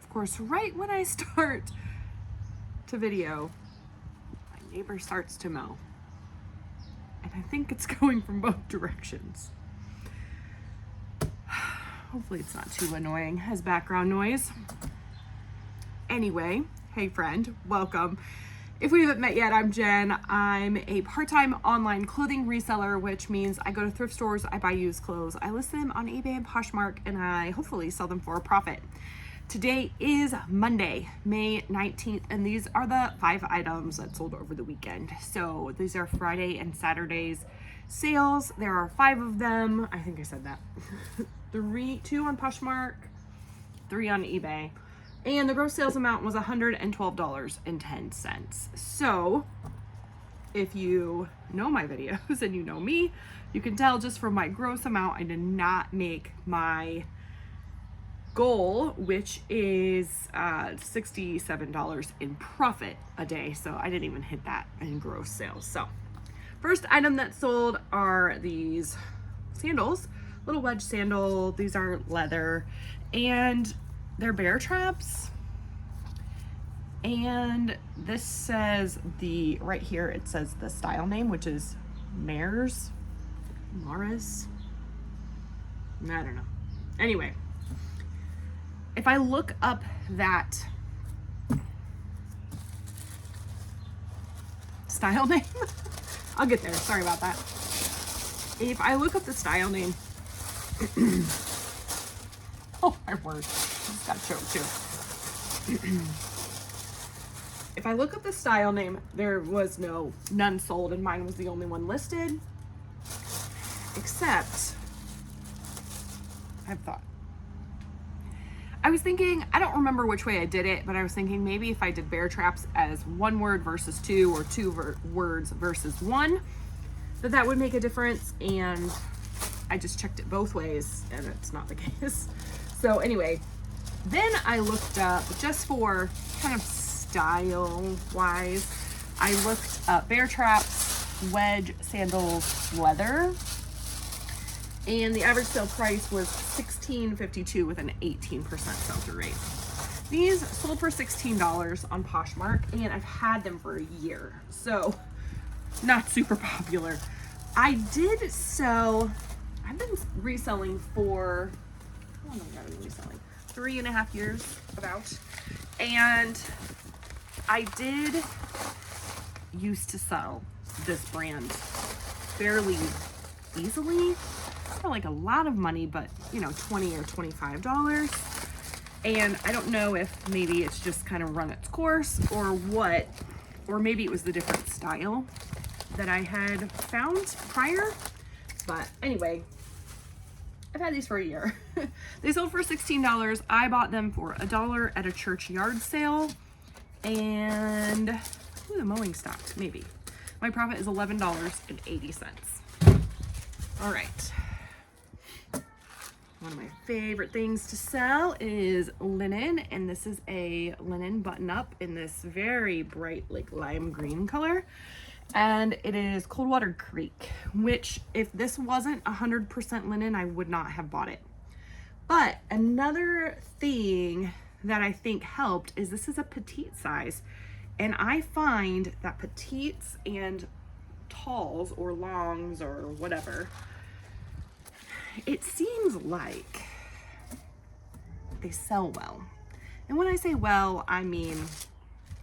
Of course, right when I start to video, my neighbor starts to mow. And I think it's going from both directions. Hopefully it's not too annoying as background noise. Anyway, hey friend, welcome. If we haven't met yet, I'm Jen. I'm a part-time online clothing reseller, which means I go to thrift stores, I buy used clothes, I list them on eBay and Poshmark, and I hopefully sell them for a profit. Today is Monday, May 19th, and these are the 5 items that sold over the weekend. So these are Friday and Saturday's sales. There are 5 of them. I think I said that. 2 on Poshmark, 3 on eBay. And the gross sales amount was $112.10. So if you know my videos and you know me, you can tell just from my gross amount, I did not make my goal, which is $67 in profit a day. So I didn't even hit that in gross sales. So first item that sold are these sandals, little wedge sandal. These are leather and they're bear traps. And this says right here, it says the style name, which is Maris. I don't know. Anyway, if I look up that style name, I'll get there. Sorry about that. If I look up the style name, oh my word, I just got choked too. If I look up the style name, there was none sold, and mine was the only one listed. Except, I was thinking, I don't remember which way I did it, but I was thinking maybe if I did bear traps as 1 word versus 2, or 2 words versus 1, that would make a difference. And I just checked it both ways, and it's not the case. So anyway, then I looked up, just for kind of style wise, I looked up bear traps, wedge sandals, leather, and the average sale price was $16.52 with an 18% sell-through rate. These sold for $16 on Poshmark, and I've had them for a year, so not super popular. I've been reselling for, how long have I been reselling? 3.5 years, about. And I did used to sell this brand fairly easily. For like a lot of money, but $20 or $25. And I don't know if maybe it's just kind of run its course or what, or maybe it was the different style that I had found prior. But anyway, I've had these for a year. They sold for $16. I bought them for $1 at a church yard sale. And the mowing stopped, maybe. My profit is $11.80. All right. One of my favorite things to sell is linen, and this is a linen button-up in this very bright, like lime green color, and it is Coldwater Creek, which if this wasn't 100% linen, I would not have bought it. But another thing that I think helped is this is a petite size, and I find that petites and talls or longs or whatever, it seems like they sell well. And when I say well, I mean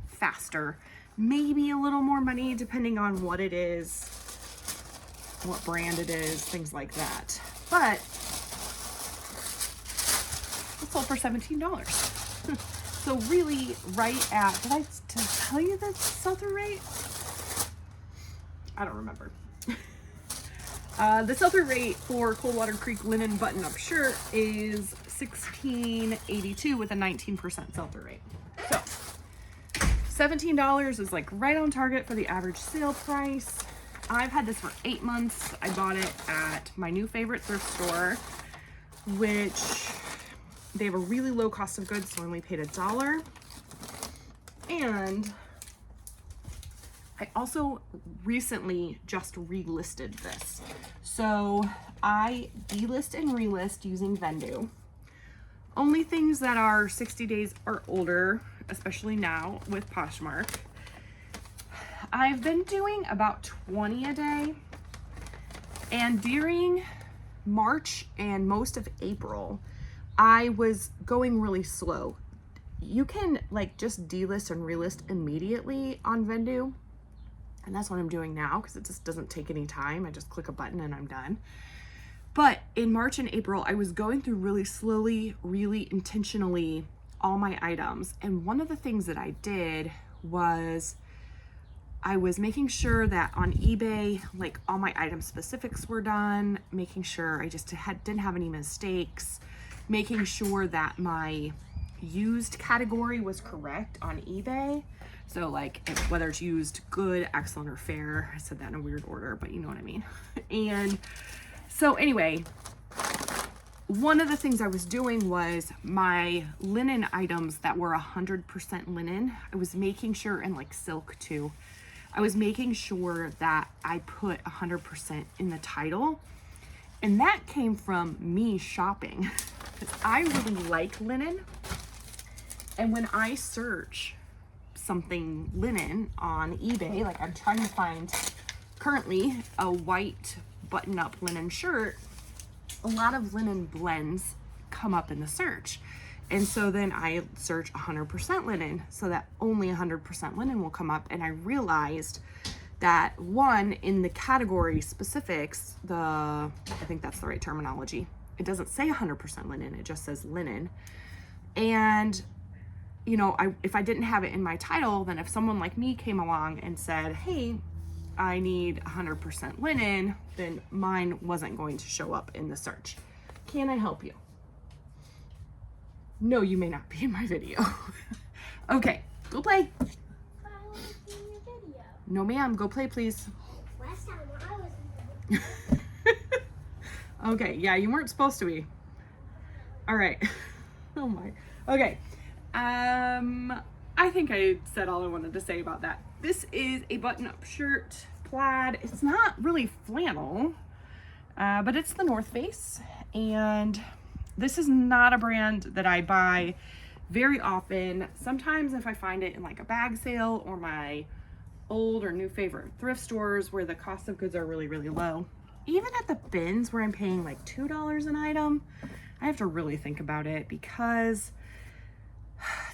faster, maybe a little more money depending on what it is, what brand it is, things like that. But it sold for $17. So really right at, did I tell you the sell-through rate? I don't remember. The sell-through rate for Coldwater Creek linen button-up shirt is $16.82 with a 19% sell-through rate. So $17 is like right on target for the average sale price. I've had this for 8 months. I bought it at my new favorite thrift store, which they have a really low cost of goods, so I only paid $1. And I also recently just relisted this. So I delist and relist using Vendu. Only things that are 60 days or older, especially now with Poshmark. I've been doing about 20 a day, and during March and most of April, I was going really slow. You can like just delist and relist immediately on Vendoo, and that's what I'm doing now because it just doesn't take any time. I just click a button and I'm done. But in March and April, I was going through really slowly, really intentionally all my items. And one of the things that I did was I was making sure that on eBay, like all my item specifics were done, making sure I just didn't have any mistakes, making sure that my used category was correct on eBay. So like whether it's used, good, excellent, or fair. I said that in a weird order, but you know what I mean. And so anyway, one of the things I was doing was my linen items that were 100% linen, I was making sure, and like silk too, I was making sure that I put 100% in the title. And that came from me shopping. I really like linen. And when I search something linen on eBay, like I'm trying to find currently a white button-up linen shirt, a lot of linen blends come up in the search. And so then I search 100% linen so that only 100% linen will come up. And I realized that one, in the category specifics, I think that's the right terminology, it doesn't say 100% linen, it just says linen. And you know, if I didn't have it in my title, then if someone like me came along and said, hey, I need 100% linen, then mine wasn't going to show up in the search. Can I help you? No, you may not be in my video. Okay, go play. I was in your video. No, ma'am, go play, please. Last time I was in the video. Okay, yeah, you weren't supposed to be. All right. Oh my. Okay. I think I said all I wanted to say about that. This is a button-up shirt, plaid. It's not really flannel, but it's the North Face, and this is not a brand that I buy very often. Sometimes if I find it in like a bag sale or my old or new favorite thrift stores where the cost of goods are really, really low. Even at the bins where I'm paying like $2 an item, I have to really think about it because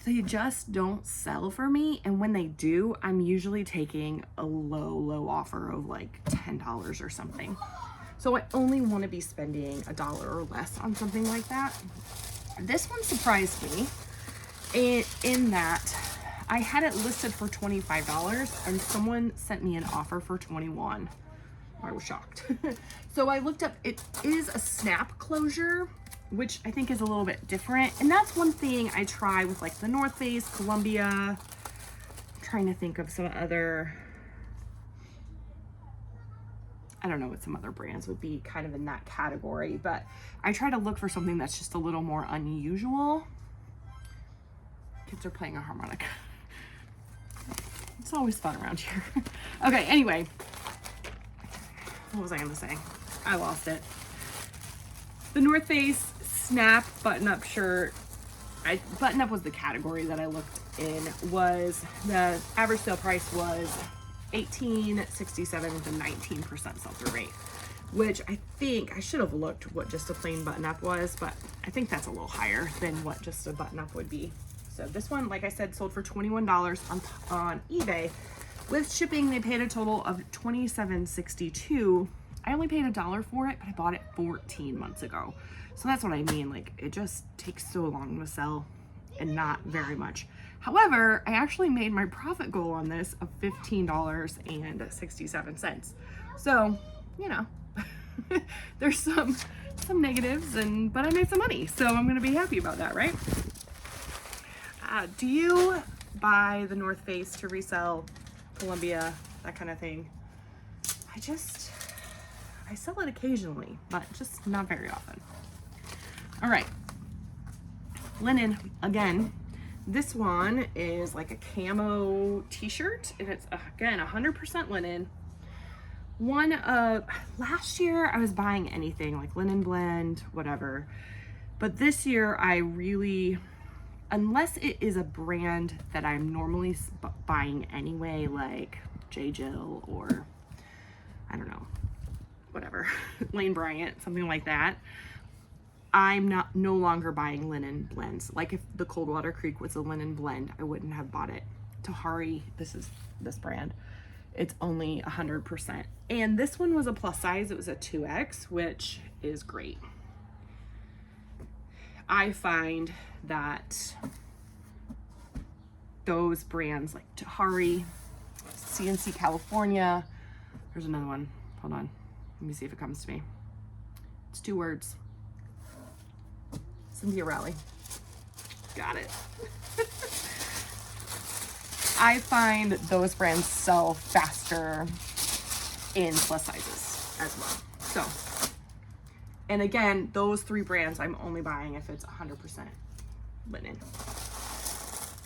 they just don't sell for me. And when they do, I'm usually taking a low offer of like $10 or something. So I only want to be spending $1 or less on something like that. This one surprised me in that I had it listed for $25 and someone sent me an offer for $21. I was shocked. So I looked up, it is a snap closure, which I think is a little bit different. And that's one thing I try with like the North Face, Columbia. I'm trying to think of some other, I don't know what some other brands would be kind of in that category, but I try to look for something that's just a little more unusual. Kids are playing a harmonica. It's always fun around here. Okay, anyway, what was I gonna say? I lost it. The North Face snap button-up shirt, button-up was the category that I looked in, was the average sale price was $18.67 with a 19% sell-through rate, which I think I should have looked what just a plain button-up was, but I think that's a little higher than what just a button-up would be. So this one, like I said, sold for $21 on eBay. With shipping, they paid a total of $27.62. I only paid $1 for it, but I bought it 14 months ago. So that's what I mean. Like, it just takes so long to sell and not very much. However, I actually made my profit goal on this of $15.67. So, you know, there's some negatives, but I made some money. So I'm going to be happy about that, right? Do you buy the North Face to resell, Columbia, that kind of thing? I sell it occasionally, but just not very often. All right, linen again. This one is like a camo t-shirt, and it's again 100% linen. Last year I was buying anything like linen blend, whatever, But this year I really, unless it is a brand that I'm normally buying anyway, like J. Jill or I don't know, whatever, Lane Bryant, something like that, I'm no longer buying linen blends. Like if the Coldwater Creek was a linen blend, I wouldn't have bought it. Tahari, this brand, it's only 100%. And this one was a plus size. It was a 2X, which is great. I find that those brands like Tahari, CNC California, there's another one. Hold on. Let me see if it comes to me. It's 2 words. Cynthia Rowley. Got it. I find those brands sell faster in plus sizes as well. So, and again, those 3 brands I'm only buying if it's 100% linen.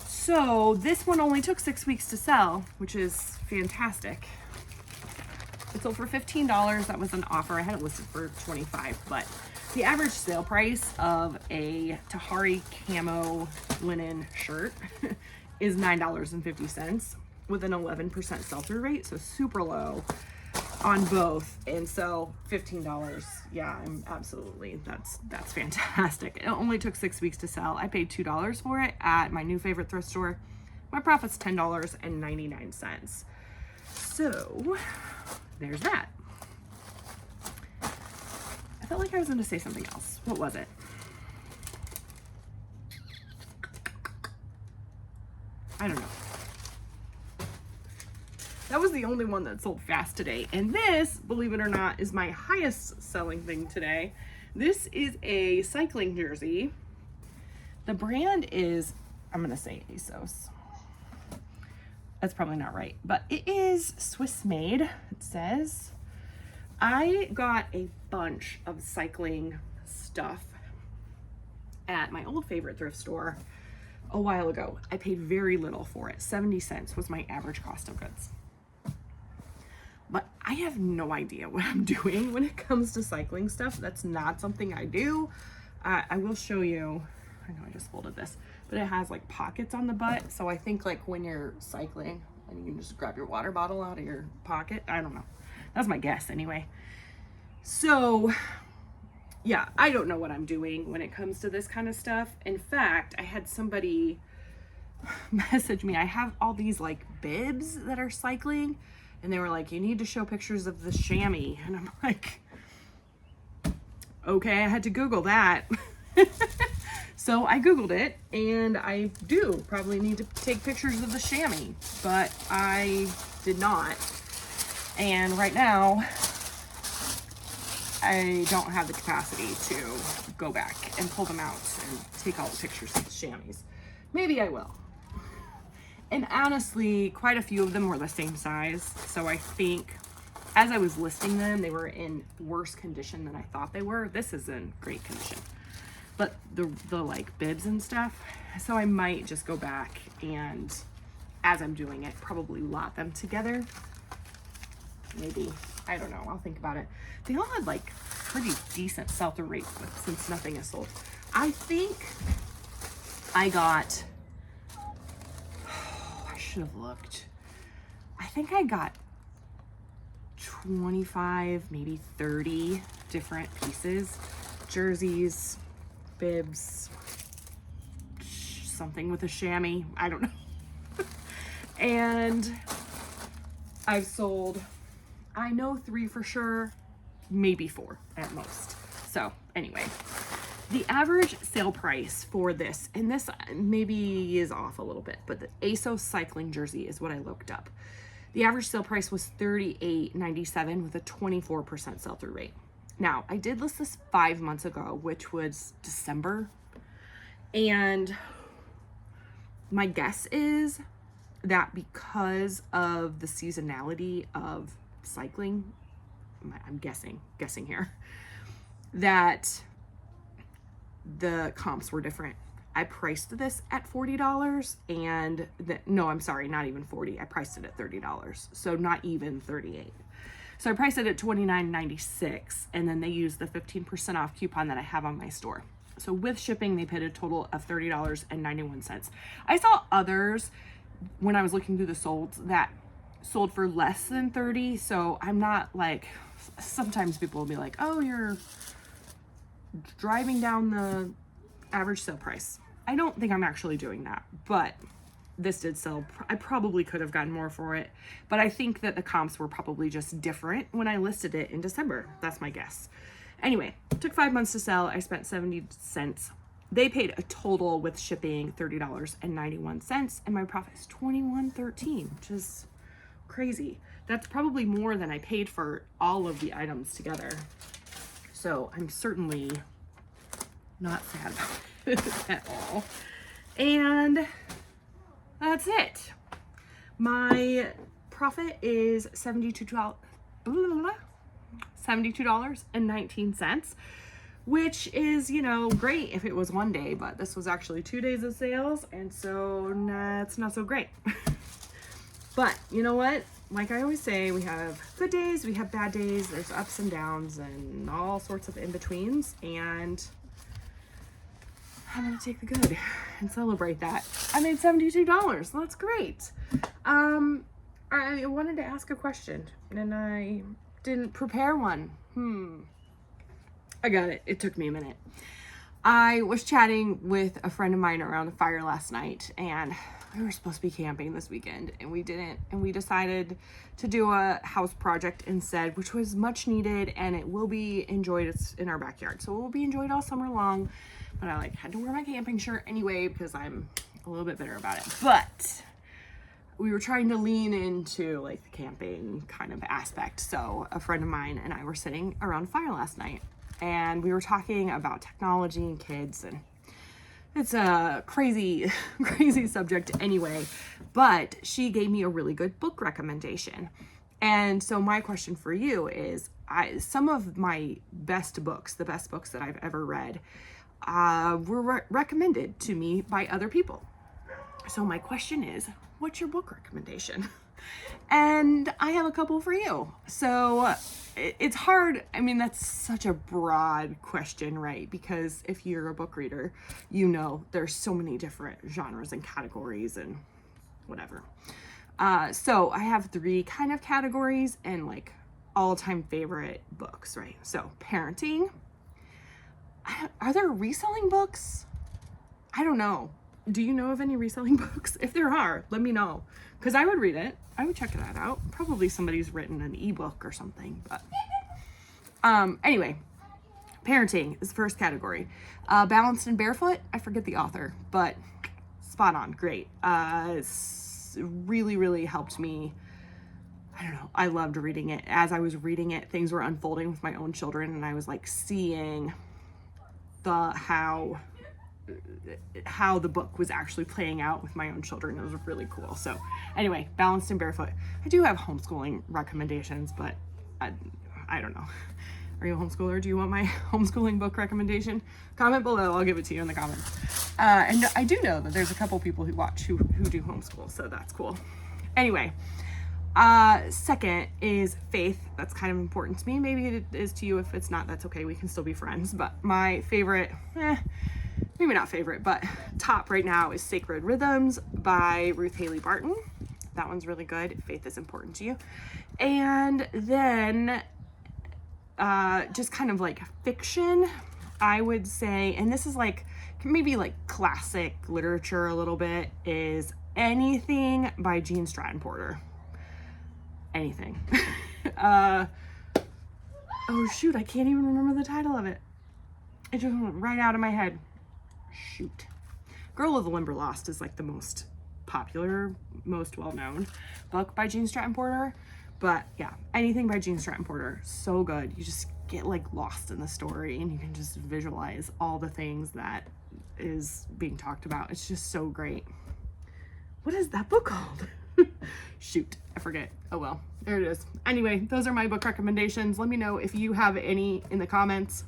So this one only took 6 weeks to sell, which is fantastic. It sold for $15. That was an offer. I had it listed for $25, but the average sale price of a Tahari camo linen shirt is $9.50 with an 11% sell-through rate, so super low on both. And so $15, yeah, I'm absolutely, that's fantastic. It only took 6 weeks to sell. I paid $2 for it at my new favorite thrift store. My profit's $10.99. So there's that. I felt like I was going to say something else. What was it? I don't know. That was the only one that sold fast today. And this, believe it or not, is my highest selling thing today. This is a cycling jersey. The brand is, I'm going to say ASOS. That's probably not right, but it is Swiss made, it says. I got a bunch of cycling stuff at my old favorite thrift store a while ago. I paid very little for it. 70 cents was my average cost of goods. But I have no idea what I'm doing when it comes to cycling stuff. That's not something I do. I will show you. I know I just folded this, but it has like pockets on the butt. So I think like when you're cycling and you can just grab your water bottle out of your pocket. I don't know. That's my guess anyway. So yeah, I don't know what I'm doing when it comes to this kind of stuff. In fact, I had somebody message me. I have all these like bibs that are cycling, and they were like, you need to show pictures of the chamois. And I'm like, okay, I had to Google that. So I Googled it, and I do probably need to take pictures of the chamois, but I did not. And right now, I don't have the capacity to go back and pull them out and take all the pictures of the chamois. Maybe I will. And honestly, quite a few of them were the same size. So I think as I was listing them, they were in worse condition than I thought they were. This is in great condition. But the like bibs and stuff. So I might just go back and, as I'm doing it, probably lot them together. Maybe. I don't know. I'll think about it. They all had like pretty decent sell-through rates since nothing is sold. I think I got, I should have looked. I think I got 25, maybe 30 different pieces. Jerseys, bibs, something with a chamois. I don't know. And I've sold, I know 3 for sure, maybe 4 at most. So anyway, the average sale price for this, and this maybe is off a little bit, but the ASOS cycling jersey is what I looked up. The average sale price was $38.97 with a 24% sell-through rate. Now, I did list this 5 months ago, which was December, and my guess is that because of the seasonality of cycling, I'm guessing here, that the comps were different. I priced this at $40 and no, I'm sorry, not even 40. I priced it at $30. So not even 38. So I priced it at $29.96, and then they used the 15% off coupon that I have on my store. So with shipping, they paid a total of $30.91. I saw others when I was looking through the solds that sold for less than 30. So I'm not like, sometimes people will be like, oh, you're driving down the average sale price. I don't think I'm actually doing that, but this did sell. I probably could have gotten more for it, but I think that the comps were probably just different when I listed it in December. That's my guess. Anyway, it took 5 months to sell. I spent 70 cents. They paid a total with shipping $30.91, and my profit is $21.13, which is crazy. That's probably more than I paid for all of the items together. So I'm certainly not sad about it at all. And that's it. My profit is $72.19, which is, you know, great if it was one day, but this was actually 2 days of sales, and so it's not so great. But you know what? Like I always say, we have good days, we have bad days, there's ups and downs and all sorts of in-betweens, and I'm gonna take the good and celebrate that. I made $72, that's great. I wanted to ask a question and I didn't prepare one. I got it, it took me a minute. I was chatting with a friend of mine around the fire last night, and we were supposed to be camping this weekend and we didn't, and we decided to do a house project instead, which was much needed, and it will be enjoyed. It's in our backyard, so it will be enjoyed all summer long, but I had to wear my camping shirt anyway because I'm a little bit bitter about it. But we were trying to lean into like the camping kind of aspect. So a friend of mine and I were sitting around fire last night, and we were talking about technology and kids, and it's a crazy subject anyway, but she gave me a really good book recommendation. And so my question for you is, some of my best books, the best books that I've ever read, were recommended to me by other people. So my question is, what's your book recommendation? And I have a couple for you. So it's hard. I mean, that's such a broad question, right? Because if you're a book reader, you know there's so many different genres and categories and whatever. So I have 3 kind of categories and like all-time favorite books, right? So parenting. Are there reselling books? I don't know. Do you know of any reselling books? If there are, let me know, because I would read it. I would check that out. Probably somebody's written an ebook or something, but anyway, parenting is the first category. Balanced and Barefoot, I forget the author, but spot on, great. It's really helped me. I don't know, I loved reading it. As I was reading it, things were unfolding with my own children, and I was like seeing how the book was actually playing out with my own children. It was really cool. So anyway, Balanced and Barefoot. I do have homeschooling recommendations, but I don't know. Are you a homeschooler? Do you want my homeschooling book recommendation? Comment below, I'll give it to you in the comments. And I do know that there's a couple people who watch who do homeschool, so that's cool. Anyway, second is faith. That's kind of important to me. Maybe it is to you. If it's not, that's okay. We can still be friends. But my favorite, maybe not favorite, but top right now is Sacred Rhythms by Ruth Haley Barton. That one's really good. Faith is important to you. And then just kind of like fiction, I would say, and this is like maybe like classic literature a little bit, is anything by Gene Stratton Porter. Anything. Oh shoot, I can't even remember the title of it. It just went right out of my head. Shoot. Girl of the Limberlost is like the most popular, most well-known book by Gene Stratton Porter. But yeah, anything by Gene Stratton Porter, so good. You just get like lost in the story, and you can just visualize all the things that is being talked about. It's just so great. What is that book called? Shoot, I forget. Oh well, there it is. Anyway, those are my book recommendations. Let me know if you have any in the comments.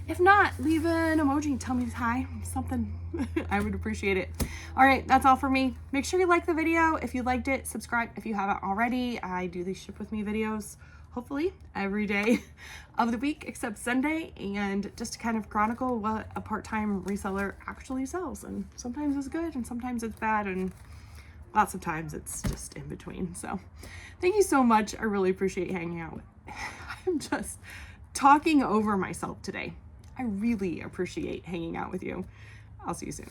If not, leave an emoji, tell me hi, something. I would appreciate it. All right, that's all for me. Make sure you like the video if you liked it. Subscribe if you haven't already. I do these ship with me videos hopefully every day of the week except Sunday, and just to kind of chronicle what a part-time reseller actually sells. And sometimes it's good and sometimes it's bad, and lots of times it's just in between. So thank you so much. I really appreciate hanging out. I'm just talking over myself today. I really appreciate hanging out with you. I'll see you soon.